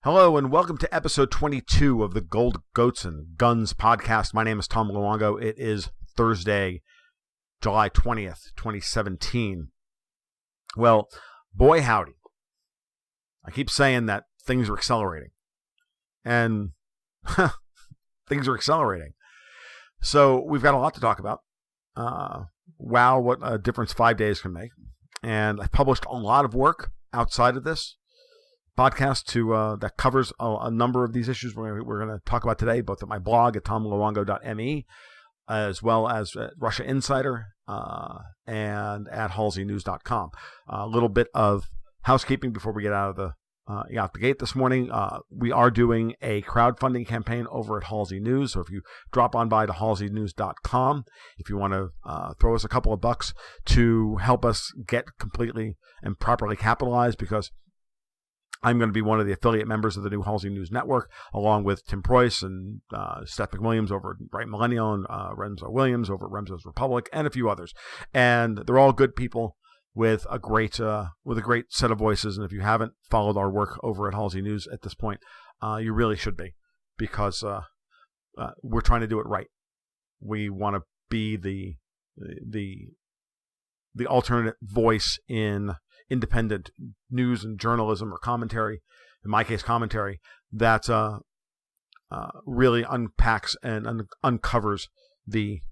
Hello and welcome to episode 22 of the Gold Goats and Guns podcast. My name is Tom Luongo. It is Thursday, July 20th, 2017. Well, boy howdy. I keep saying that things are accelerating. And things are accelerating. So we've got a lot to talk about. Wow, what a difference 5 days can make. And I published a lot of work outside of this podcast that covers a number of these issues we're going to talk about today, both at my blog at tomluongo.me, as well as at Russia Insider and at HalseyNews.com. A little bit of housekeeping before we get out of the gate this morning. We are doing a crowdfunding campaign over at Halsey News, so if you drop on by to HalseyNews.com, if you want to throw us a couple of bucks to help us get completely and properly capitalized, because I'm going to be one of the affiliate members of the new Halsey News Network, along with Tim Preuss and Steph McWilliams over at Bright Millennial and Remzo Williams over at Remzo's Republic, and a few others. And they're all good people with a great set of voices. And if you haven't followed our work over at Halsey News at this point, you really should be, because we're trying to do it right. We want to be the alternate voice in independent news and journalism, or commentary, in my case commentary, that really unpacks and uncovers the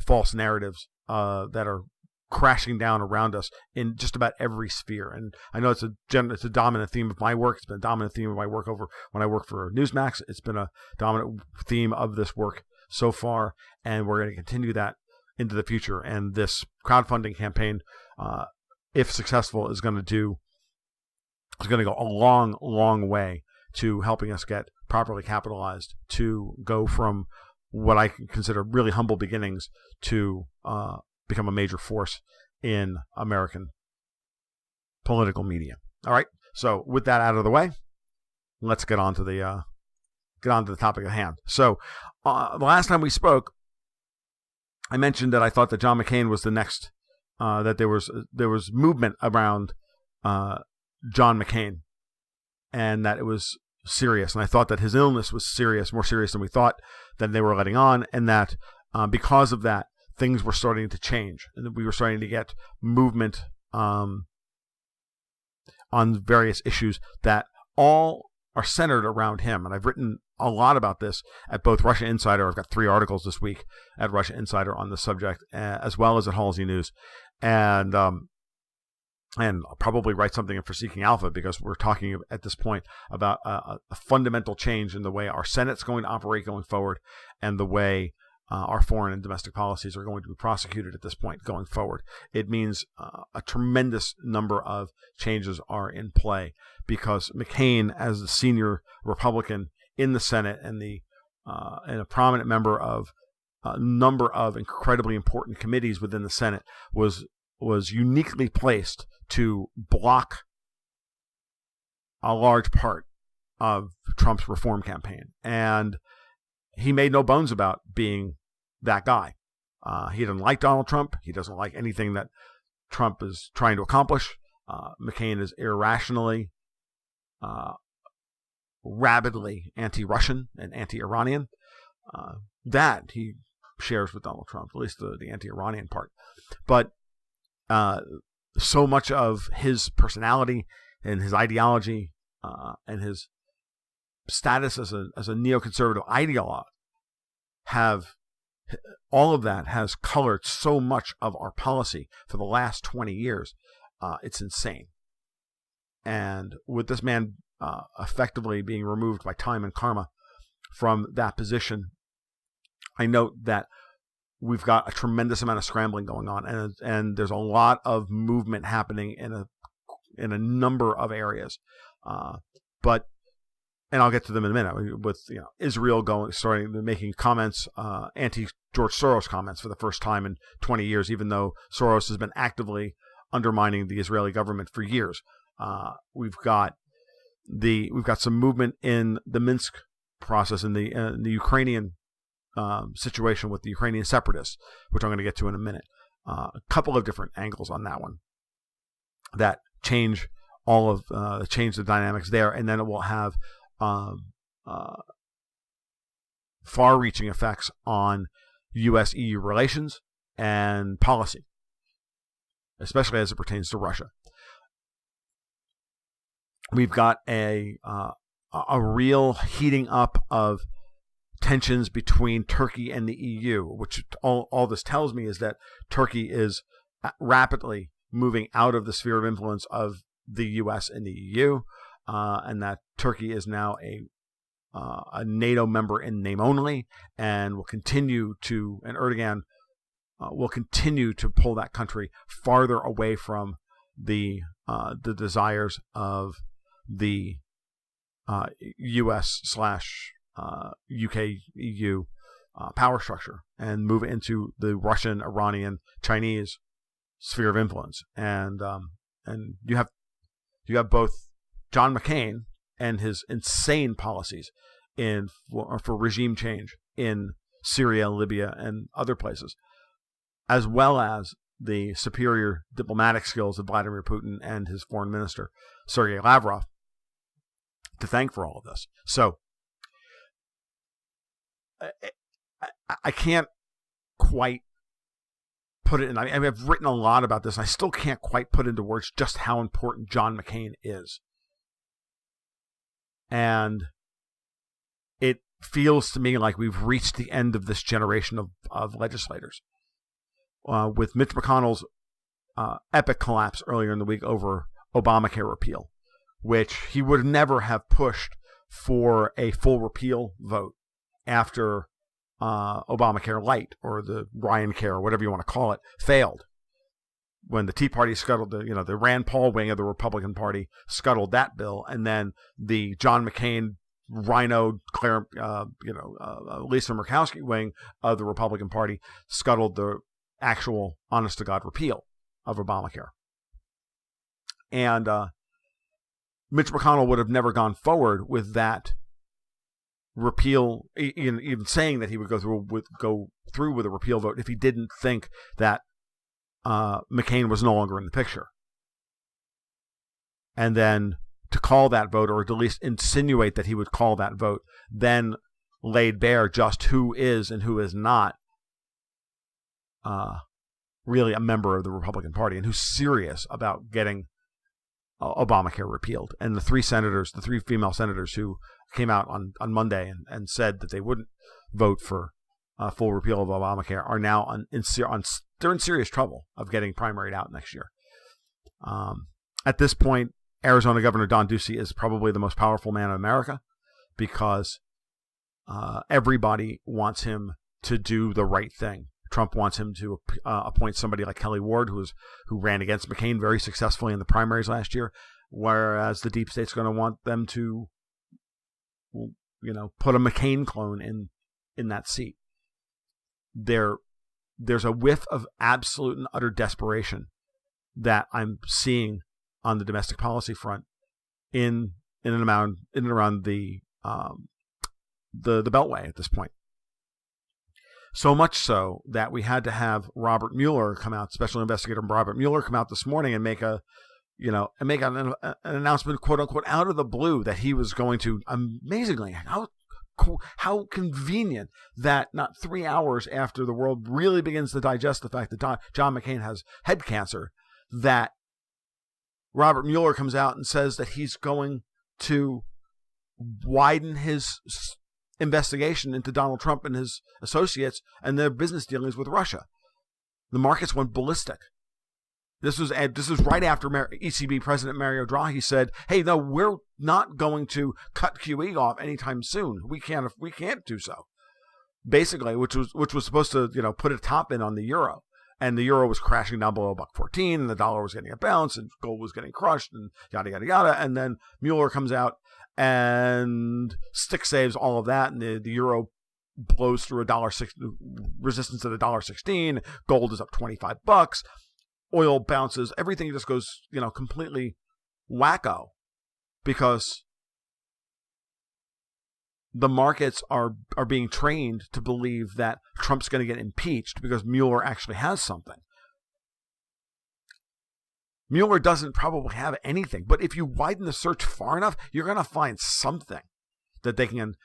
false narratives that are crashing down around us in just about every sphere. And I know it's a dominant theme of my work. It's been a dominant theme of my work over when I work for Newsmax. It's been a dominant theme of this work so far, and we're going to continue that into the future. And this crowdfunding campaign, if successful, is going to go a long, long way to helping us get properly capitalized to go from what I consider really humble beginnings to become a major force in American political media. All right. So with that out of the way, let's get on to the topic at hand. So the last time we spoke, I mentioned that I thought that John McCain was the next. That there was movement around John McCain, and that it was serious. And I thought that his illness was serious, more serious than we thought, that they were letting on, and that because of that, things were starting to change, and that we were starting to get movement on various issues that all are centered around him. And I've written a lot about this at both Russia Insider. I've got 3 articles this week at Russia Insider on the subject, as well as at Halsey News. And I'll probably write something for Seeking Alpha, because we're talking at this point about a fundamental change in the way our Senate's going to operate going forward, and the way our foreign and domestic policies are going to be prosecuted at this point going forward. It means a tremendous number of changes are in play, because McCain, as the senior Republican in the Senate and a prominent member of a number of incredibly important committees within the Senate, was uniquely placed to block a large part of Trump's reform campaign. And he made no bones about being that guy. He doesn't like Donald Trump. He doesn't like anything that Trump is trying to accomplish. McCain is irrationally, rabidly anti-Russian and anti-Iranian. That he shares with Donald Trump, at least the anti-Iranian part. But so much of his personality and his ideology and his status as a neoconservative ideologue all of that has colored so much of our policy for the last 20 years. It's insane. And with this man effectively being removed by time and karma from that position, I note that we've got a tremendous amount of scrambling going on, and there's a lot of movement happening in a number of areas. And I'll get to them in a minute, with Israel starting making comments, anti-George Soros comments for the first time in 20 years, even though Soros has been actively undermining the Israeli government for years. We've got some movement in the Minsk process, in the Ukrainian situation with the Ukrainian separatists, which I'm going to get to in a minute. A couple of different angles on that one that change all of change the dynamics there, and then it will have far-reaching effects on U.S.-EU relations and policy, especially as it pertains to Russia. We've got a real heating up of tensions between Turkey and the EU, which all this tells me is that Turkey is rapidly moving out of the sphere of influence of the U.S. and the EU, and that Turkey is now a NATO member in name only, and will continue to, and Erdogan will continue to pull that country farther away from the desires of the U.S. / UK EU power structure, and move into the Russian, Iranian, Chinese sphere of influence. And you have both John McCain and his insane policies for regime change in Syria, Libya, and other places, as well as the superior diplomatic skills of Vladimir Putin and his foreign minister, Sergei Lavrov, to thank for all of this. So I can't quite put it in. I mean, I've written a lot about this. I still can't quite put into words just how important John McCain is. And it feels to me like we've reached the end of this generation of legislators. With Mitch McConnell's epic collapse earlier in the week over Obamacare repeal, which he would never have pushed for a full repeal vote after Obamacare Light, or the Ryan Care, or whatever you want to call it, failed. When the Tea Party scuttled the Rand Paul wing of the Republican Party scuttled that bill, and then the John McCain Rhino Lisa Murkowski wing of the Republican Party scuttled the actual honest to God repeal of Obamacare. And Mitch McConnell would have never gone forward with that repeal, even saying that he would go through with a repeal vote, if he didn't think that McCain was no longer in the picture. And then to call that vote, or at least insinuate that he would call that vote, then laid bare just who is and who is not really a member of the Republican Party, and who's serious about getting Obamacare repealed. And the three female senators who came out on Monday and said that they wouldn't vote for full repeal of Obamacare are now they're in serious trouble of getting primaried out next year. At this point, Arizona Governor Don Ducey is probably the most powerful man in America, because everybody wants him to do the right thing. Trump wants him to appoint somebody like Kelly Ward, who ran against McCain very successfully in the primaries last year, whereas the deep state's going to want them to, put a McCain clone in that seat. There's a whiff of absolute and utter desperation that I'm seeing on the domestic policy front in and around the Beltway at this point. So much so that we had to have Robert Mueller come out, Special Investigator Robert Mueller, come out this morning and make an announcement, quote unquote, out of the blue, that he was going to, amazingly, how convenient that not 3 hours after the world really begins to digest the fact that John McCain has head cancer, that Robert Mueller comes out and says that he's going to widen his investigation into Donald Trump and his associates and their business dealings with Russia. The markets went ballistic. This was right after ECB President Mario Draghi said, "Hey, no, we're not going to cut QE off anytime soon. We can't do so." Basically, which was supposed to put a top in on the euro, and the euro was crashing down below $1.14, and the dollar was getting a bounce, and gold was getting crushed, and yada yada yada. And then Mueller comes out and stick saves all of that, and the euro blows through resistance at $1.16. Gold is up $25. Oil bounces. Everything just goes, completely wacko, because the markets are being trained to believe that Trump's going to get impeached because Mueller actually has something. Mueller doesn't probably have anything, but if you widen the search far enough, you're going to find something that they can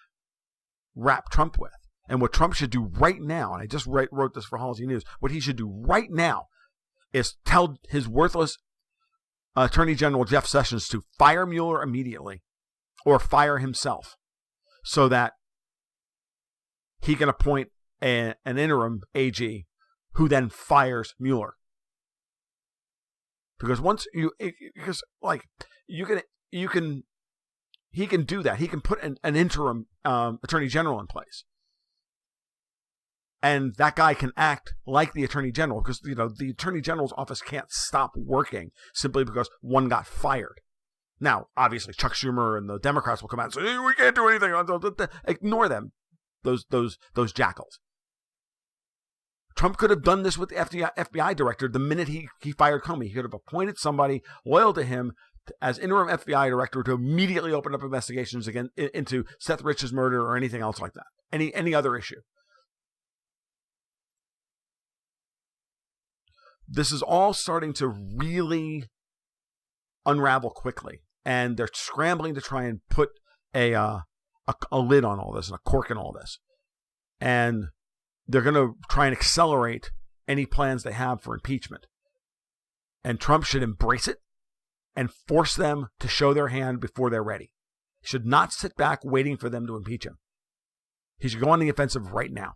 wrap Trump with. And what Trump should do right now, and I just wrote this for HalseyNews, what he should do right now is tell his worthless Attorney General Jeff Sessions to fire Mueller immediately or fire himself so that he can appoint an interim AG who then fires Mueller. Because he can do that. He can put an interim attorney general in place, and that guy can act like the attorney general, because the attorney general's office can't stop working simply because one got fired. Now, obviously, Chuck Schumer and the Democrats will come out and say, hey, we can't do anything. Ignore them, those jackals. Trump could have done this with the FBI director the minute he fired Comey. He could have appointed somebody loyal to him as interim FBI director to immediately open up investigations again into Seth Rich's murder or anything else like that. Any other issue. This is all starting to really unravel quickly, and they're scrambling to try and put a lid on all this and a cork in all this. And they're going to try and accelerate any plans they have for impeachment. And Trump should embrace it and force them to show their hand before they're ready. He should not sit back waiting for them to impeach him. He should go on the offensive right now.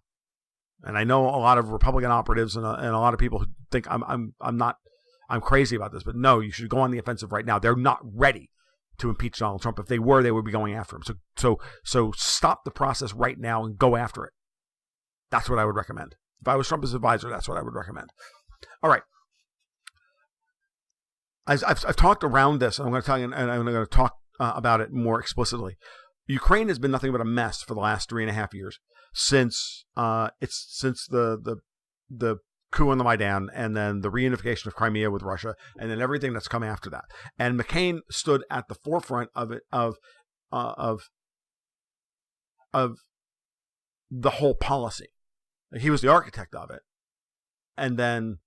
And I know a lot of Republican operatives and a lot of people who think I'm crazy about this, but no, you should go on the offensive right now. They're not ready to impeach Donald Trump. If they were, they would be going after him. So stop the process right now and go after it. That's what I would recommend. If I was Trump's advisor, that's what I would recommend. All right. I've talked around this, and I'm going to tell you, and I'm going to talk about it more explicitly. Ukraine has been nothing but a mess for the last 3.5 years since the coup on the Maidan, and then the reunification of Crimea with Russia, and then everything that's come after that. And McCain stood at the forefront of it, of the whole policy. He was the architect of it, and then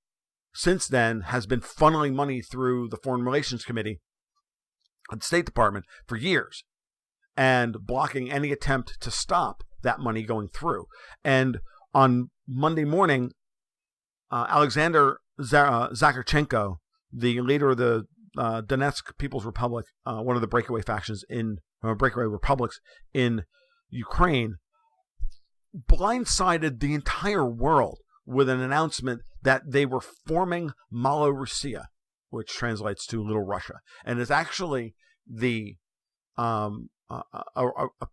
since then has been funneling money through the Foreign Relations Committee at the State Department for years, and blocking any attempt to stop that money going through. And on Monday morning, Alexander Zakarchenko, the leader of the Donetsk People's Republic, one of the breakaway republics in Ukraine, blindsided the entire world with an announcement that they were forming Malorussia, which translates to Little Russia, and is actually a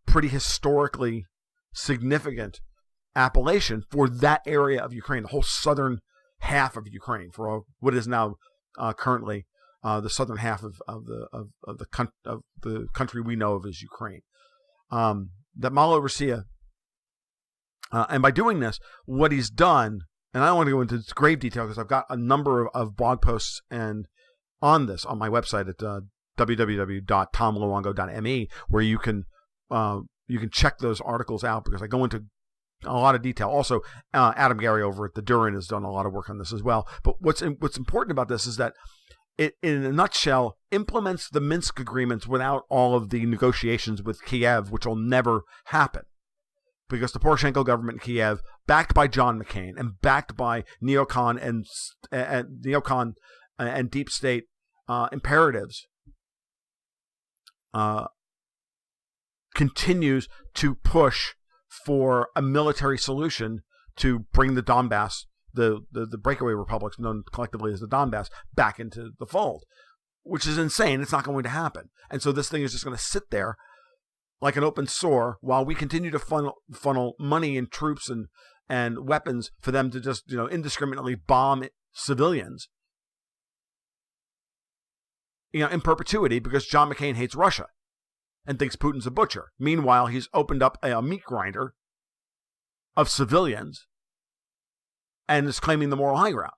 pretty historically significant appellation for that area of Ukraine, the whole southern half of Ukraine, for what is now currently the southern half of the country we know of as Ukraine. That Malorussia, and by doing this, what he's done, and I don't want to go into grave detail because I've got a number of blog posts and on this on my website at www.tomluongo.me, where you can check those articles out, because I go into a lot of detail. Also, Adam Gary over at the Durin has done a lot of work on this as well. But what's important about this is that it, in a nutshell, implements the Minsk agreements without all of the negotiations with Kiev, which will never happen. Because the Poroshenko government in Kiev, backed by John McCain and backed by neocon and deep state imperatives, continues to push for a military solution to bring the Donbass, the breakaway republics known collectively as the Donbass, back into the fold, which is insane. It's not going to happen. And so this thing is just going to sit there like an open sore while we continue to funnel money and troops and weapons for them to just indiscriminately bomb civilians in perpetuity, because John McCain hates Russia and thinks Putin's a butcher. Meanwhile, he's opened up a meat grinder of civilians and is claiming the moral high ground.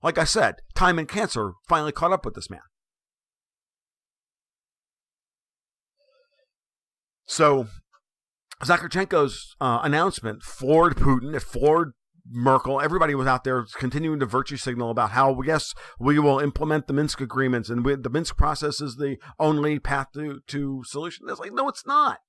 Like I said, time and cancer finally caught up with this man. So Zakarchenko's announcement floored Putin. It floored Merkel, everybody was out there continuing to virtue signal about how, yes, we will implement the Minsk agreements, and the Minsk process is the only path to solution. It's like, no, it's not.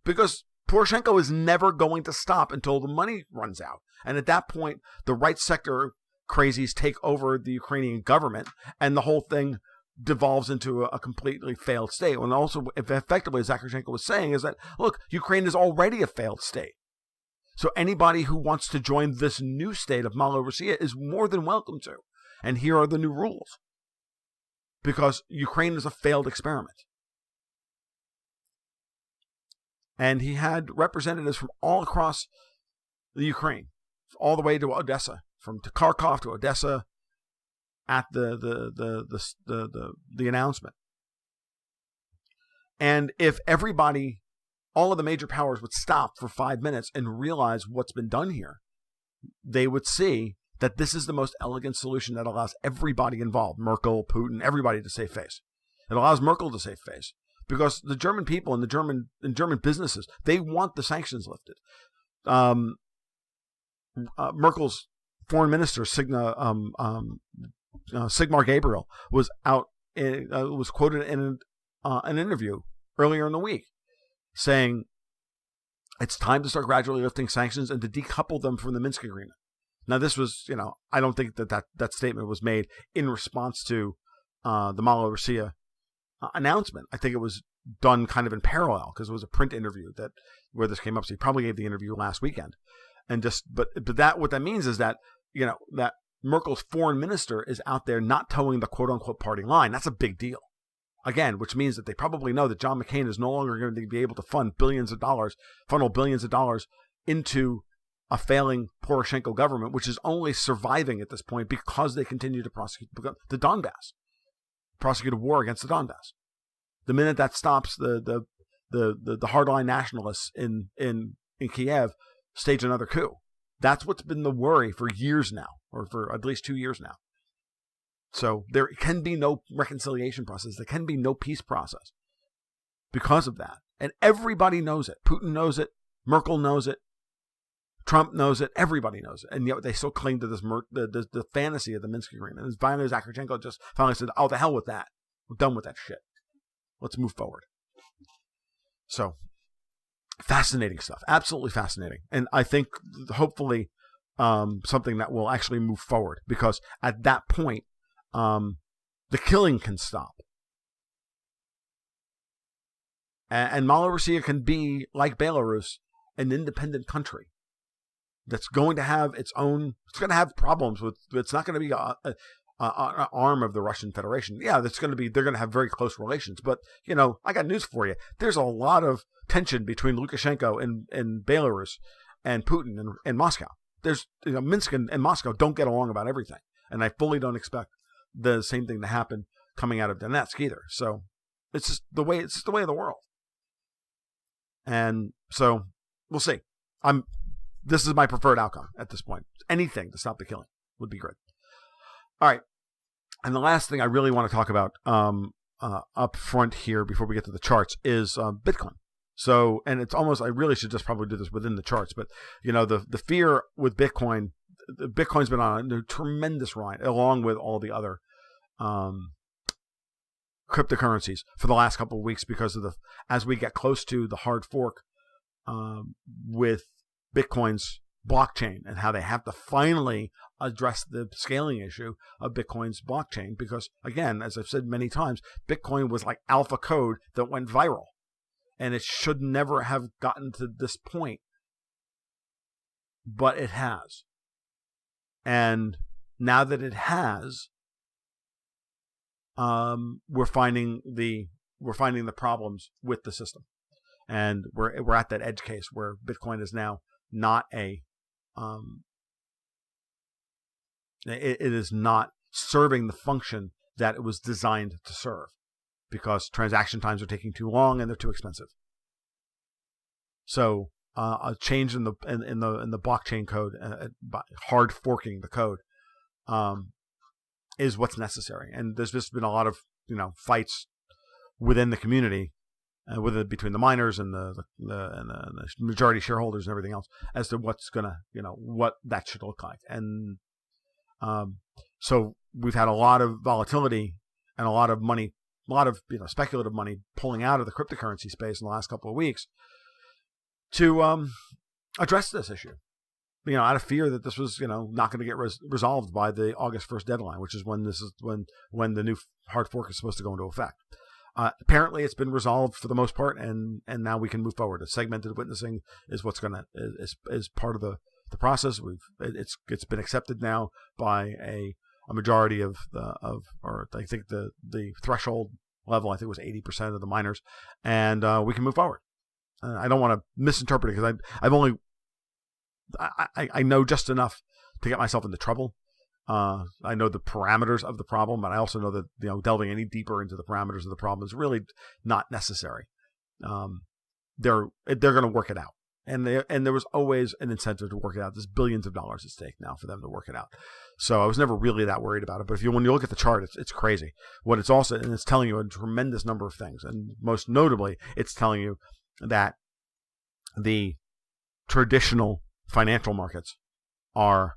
Because Poroshenko is never going to stop until the money runs out. And at that point, the right sector crazies take over the Ukrainian government, and the whole thing devolves into a completely failed state. And also, effectively, as Zakharchenko was saying, is that, look, Ukraine is already a failed state. So anybody who wants to join this new state of Malorussia is more than welcome to. And here are the new rules. Because Ukraine is a failed experiment. And he had representatives from all across the Ukraine, all the way to Odessa, from Kharkov to Odessa, at the announcement. And if everybody, all of the major powers, would stop for 5 minutes and realize what's been done here, they would see that this is the most elegant solution that allows everybody involved, Merkel, Putin, everybody, to save face. It allows Merkel to save face because the German people and the German businesses, they want the sanctions lifted. Merkel's foreign minister, Sigmar Gabriel, was quoted in an interview earlier in the week saying it's time to start gradually lifting sanctions and to decouple them from the Minsk agreement. Now, this was, I don't think that statement was made in response to the Malorussia announcement. I think it was done kind of in parallel because it was a print interview where this came up. So he probably gave the interview last weekend, but what that means is that that Merkel's foreign minister is out there not towing the quote unquote party line. That's a big deal. Again, which means that they probably know that John McCain is no longer going to be able to funnel billions of dollars into a failing Poroshenko government, which is only surviving at this point because they continue to prosecute the Donbass, prosecute a war against the Donbass. The minute that stops, the hardline nationalists in Kiev stage another coup. That's what's been the worry for years now, or for at least 2 years now. So there can be no reconciliation process. There can be no peace process because of that. And everybody knows it. Putin knows it. Merkel knows it. Trump knows it. Everybody knows it. And yet they still cling to this the fantasy of the Minsk agreement. And finally, Zakharchenko just finally said, oh, the hell with that. We're done with that shit. Let's move forward. So, fascinating stuff. Absolutely fascinating. And I think, hopefully, something that will actually move forward. Because at that point, the killing can stop. And Malorussia can be, like Belarus, an independent country that's going to have its own, it's going to have problems with, it's not going to be an arm of the Russian Federation. Yeah, they're going to have very close relations. But, I got news for you. There's a lot of tension between Lukashenko and Belarus and Putin and Moscow. There's, Minsk and Moscow don't get along about everything. And I fully don't expect the same thing to happen coming out of Donetsk either. So it's just the way of the world. And so we'll see. This is my preferred outcome at this point. Anything to stop the killing would be great. All right. And the last thing I really want to talk about up front here before we get to the charts is Bitcoin. So, and it's almost, I really should just probably do this within the charts, but the fear with Bitcoin, Bitcoin's been on a tremendous ride along with all the other cryptocurrencies for the last couple of weeks because of as we get close to the hard fork with Bitcoin's blockchain and how they have to finally address the scaling issue of Bitcoin's blockchain because, again, as I've said many times, Bitcoin was like alpha code that went viral and it should never have gotten to this point, but it has. And now that it has, we're finding the problems with the system, and we're at that edge case where Bitcoin is now not it is not serving the function that it was designed to serve, because transaction times are taking too long and they're too expensive. So a change in the blockchain code, hard forking the code, is what's necessary. And there's just been a lot of fights within the community with it between the miners and the majority shareholders and everything else as to what's gonna, what that should look like. And so we've had a lot of volatility and a lot of money, speculative money pulling out of the cryptocurrency space in the last couple of weeks to address this issue. Out of fear that this was, not going to get resolved by the August 1st deadline, which is when the new hard fork is supposed to go into effect. Apparently, it's been resolved for the most part, and now we can move forward. Segmented witnessing is what's going to is part of the process. It's been accepted now by a majority or I think the threshold level, I think, was 80% of the miners, and we can move forward. I don't want to misinterpret it because I know just enough to get myself into trouble. I know the parameters of the problem, but I also know that delving any deeper into the parameters of the problem is really not necessary. They're going to work it out, and there was always an incentive to work it out. There's billions of dollars at stake now for them to work it out. So I was never really that worried about it. But when you look at the chart, it's crazy. What it's also, and it's telling you a tremendous number of things, and most notably, it's telling you that the traditional financial markets are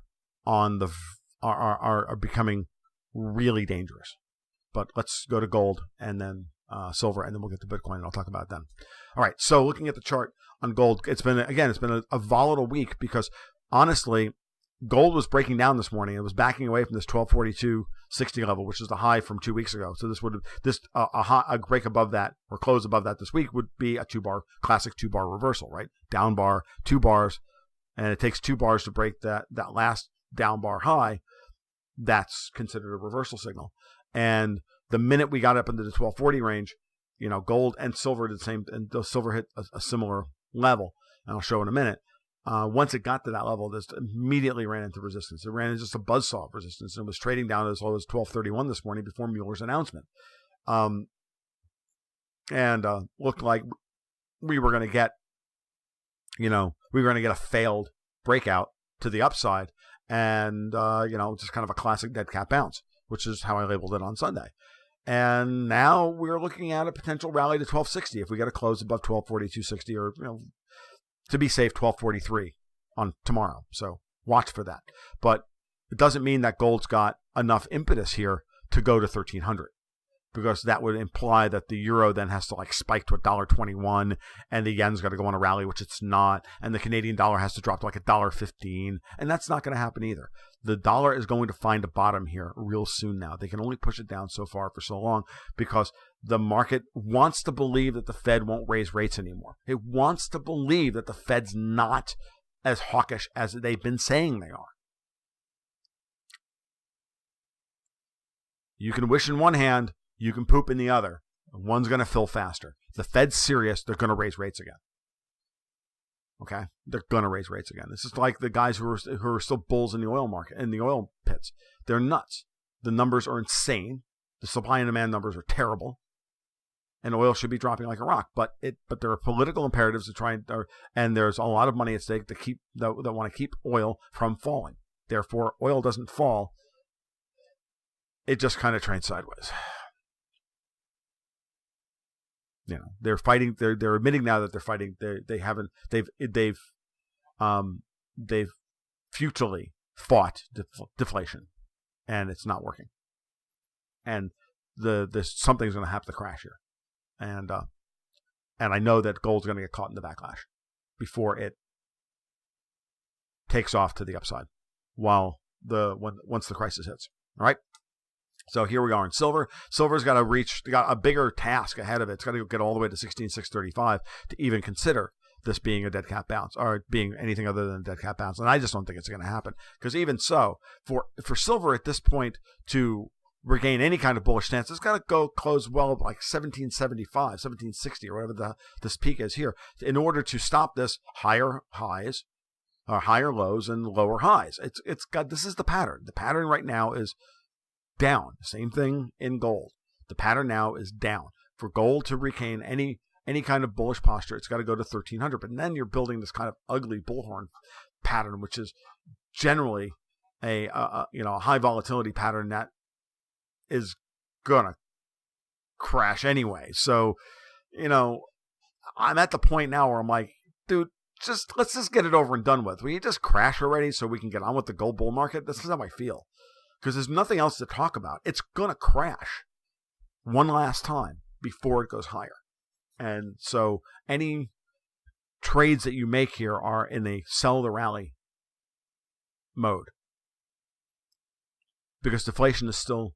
becoming really dangerous. But let's go to gold and then silver, and then we'll get to Bitcoin, and I'll talk about it then. All right, so looking at the chart on gold, it's been a volatile week because honestly, gold was breaking down this morning. It was backing away from this 1242.60 level, which is the high from 2 weeks ago. So a break above that or close above that this week would be a classic two bar reversal, right? Down bar, 2 bars, and it takes 2 bars to break that last down bar high. That's considered a reversal signal. And the minute we got up into the 1240 range, gold and silver did the same, and the silver hit a similar level, and I'll show in a minute. Once it got to that level, this immediately ran into resistance. It ran into just a buzzsaw of resistance, and it was trading down as low as 1231 this morning before Mueller's announcement. And looked like we were going to get, a failed breakout to the upside, and just kind of a classic dead cat bounce, which is how I labeled it on Sunday. And now we're looking at a potential rally to 1260 if we get a close above 1242.60, or to be safe, 1243 on tomorrow. So watch for that. But it doesn't mean that gold's got enough impetus here to go to 1300, because that would imply that the euro then has to spike to $1.21, and the yen's got to go on a rally, which it's not, and the Canadian dollar has to drop to $1.15, and that's not going to happen either. The dollar is going to find a bottom here real soon now. They can only push it down so far for so long because the market wants to believe that the Fed won't raise rates anymore. It wants to believe that the Fed's not as hawkish as they've been saying they are. You can wish in one hand, you can poop in the other. One's going to fill faster. If the Fed's serious, they're going to raise rates again. Okay? They're going to raise rates again. This is like the guys who are still bulls in the oil market, in the oil pits. They're nuts. The numbers are insane. The supply and demand numbers are terrible. And oil should be dropping like a rock. But there are political imperatives to try and there's a lot of money at stake that want to keep oil from falling. Therefore, oil doesn't fall. It just kind of trades sideways. They're fighting. They're admitting now that they're fighting. They've futilely fought deflation, and it's not working. And something's going to have to crash here, and I know that gold's going to get caught in the backlash before it takes off to the upside. Once the crisis hits, all right. So here we are in silver. Silver's got a bigger task ahead of it. It's got to get all the way to 16,635 to even consider this being a dead cat bounce or being anything other than a dead cat bounce. And I just don't think it's going to happen, because even so, for silver at this point to regain any kind of bullish stance, it's got to go close well 1775, 1760, or whatever this peak is here, in order to stop this higher highs, or higher lows and lower highs. This is the pattern. The pattern right now is down. Same thing in gold. The pattern now is down. For gold to regain any kind of bullish posture, it's got to go to 1300. But then you're building this kind of ugly bullhorn pattern, which is generally a high volatility pattern that is gonna crash anyway. So I'm at the point now where I'm like, dude, let's just get it over and done with. Will you just crash already so we can get on with the gold bull market? This is how I feel. Because there's nothing else to talk about. It's going to crash one last time before it goes higher. And so any trades that you make here are in a sell the rally mode. Because deflation is still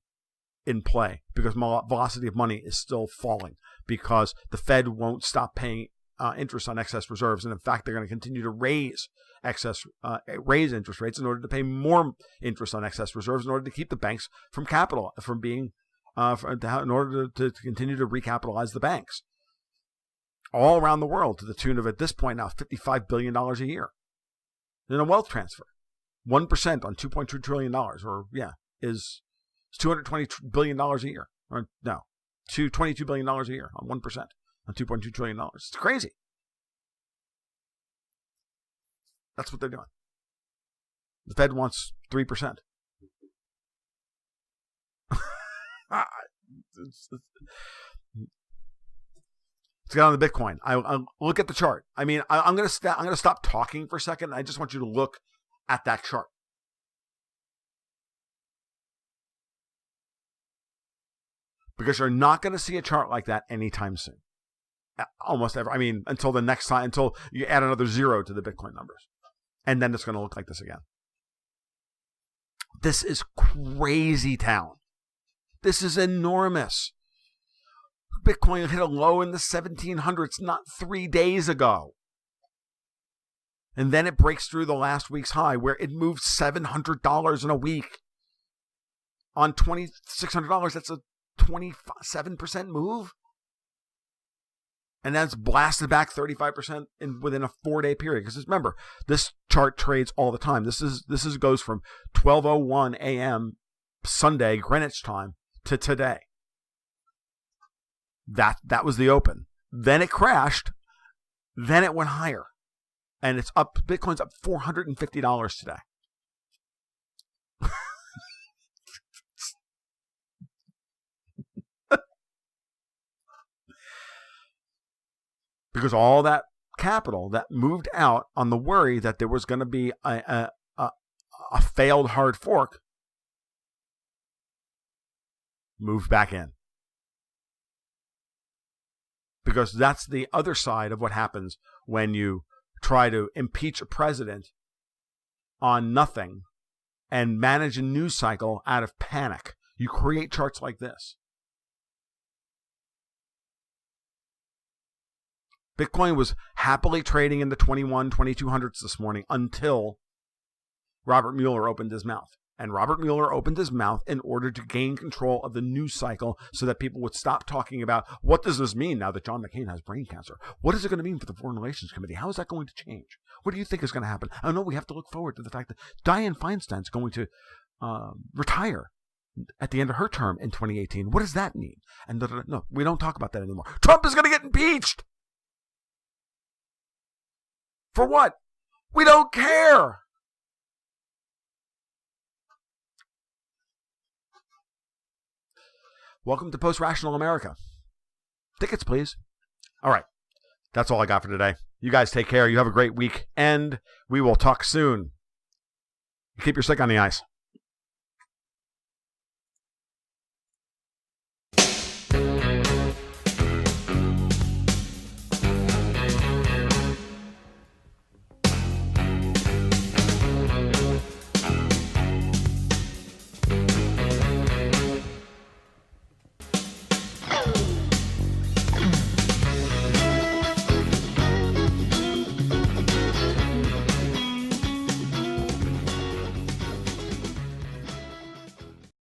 in play. Because velocity of money is still falling. Because the Fed won't stop paying interest on excess reserves. And in fact, they're going to continue to raise interest rates in order to pay more interest on excess reserves in order to keep the banks from being in order to continue to recapitalize the banks all around the world to the tune of, at this point now, $55 billion a year in a wealth transfer. 1% on $2.2 trillion, is $220 billion a year. Or no, $22 billion a year on 1% on $2.2 trillion. It's crazy. That's what they're doing. The Fed wants 3%. Let's get on the Bitcoin. I look at the chart. I mean, I'm going to stop talking for a second. I just want you to look at that chart. Because you're not going to see a chart like that anytime soon. Almost ever. I mean, until the next time, until you add another zero to the Bitcoin numbers. And then it's going to look like this again. This is crazy town. This is enormous. Bitcoin hit a low in the 1700s not 3 days ago. And then it breaks through the last week's high where it moved $700 in a week. On $2,600, that's a 27% move. And that's blasted back 35% within a 4-day period. Because remember, this chart trades all the time. This goes from 12:01 a.m. Sunday Greenwich time to today. That was the open. Then it crashed. Then it went higher. And it's up. Bitcoin's up $450 today. Because all that capital that moved out on the worry that there was going to be a failed hard fork moved back in. Because that's the other side of what happens when you try to impeach a president on nothing and manage a news cycle out of panic. You create charts like this. Bitcoin was happily trading in the 2200s this morning until Robert Mueller opened his mouth. And Robert Mueller opened his mouth in order to gain control of the news cycle so that people would stop talking about, what does this mean now that John McCain has brain cancer? What is it going to mean for the Foreign Relations Committee? How is that going to change? What do you think is going to happen? I know we have to look forward to the fact that Dianne Feinstein's going to retire at the end of her term in 2018. What does that mean? And no, we don't talk about that anymore. Trump is going to get impeached. For what? We don't care. Welcome to Post-Rational America. Tickets, please. All right. That's all I got for today. You guys take care. You have a great week, and we will talk soon. Keep your stick on the ice.